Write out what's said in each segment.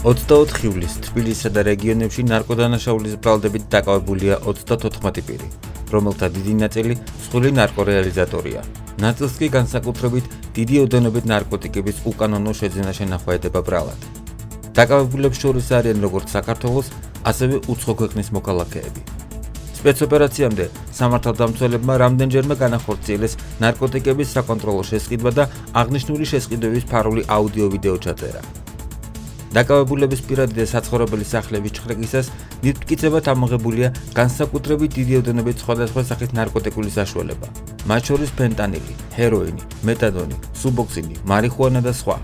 24 ივლისს თბილისსა და რეგიონებში ნარკოდანაშაულის ბრალდებით დაკავებულია 34 პირი, რომელთა დიდი ნაწილი მსხვილი ნარკორეალიზატორია. ნაწილს კი განსაკუთრებით დიდი ოდენობით ნარკოტიკების უკანონო შეძენა შენახვა ბრალად. დაკავებულებს შორის არიან როგორც საქართველოს, ასევე უცხო ქვეყნის მოქალაქეები. სპეცოპერაციამდე სამართალდამცველებმა რამდენჯერმე განახორციელეს ნარკოტიკების საკონტროლო შესყიდვა და აღნიშნული შესყიდვების ფარული აუდიო-ვიდეო ჩაწერა. დაკავებულების პირადი და საცხოვრებელი სახლების ჩხრეკისას მტკიცებად ამოღებულია განსაკუთრებით დიდი ოდენობით სხვადასხვა სახის ნარკოტიკული საშუალება, მათ შორის ფენტანილი, ჰეროინი, მეტადონი, სუბოქსინი, მარიხუანა და სხვა.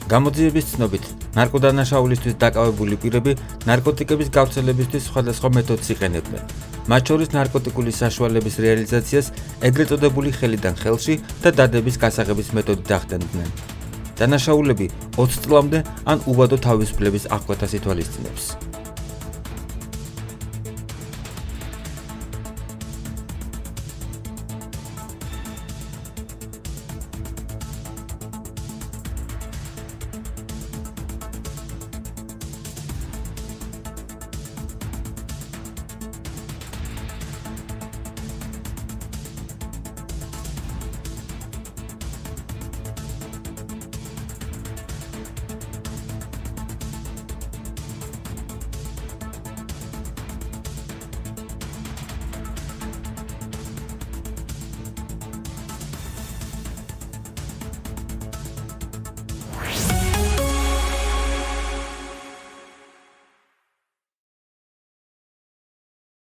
გამოძიების ცნობით, ნარკოდანაშაულისთვის დაკავებული პირები ნარკოტიკების გავრცელებისთვის სხვადასხვა მეთოდს იყენებდნენ. მათ შორის ნარკოტიკული საშუალების რეალიზაციას ეგრეთ წოდებული ხელიდან ხელში და დადების გასაღების მეთოდით ახდენდნენ. დანაშაულები 20 წლამდე ან უბადო თავისუფლების აღკვეთას ითვალისწინებს.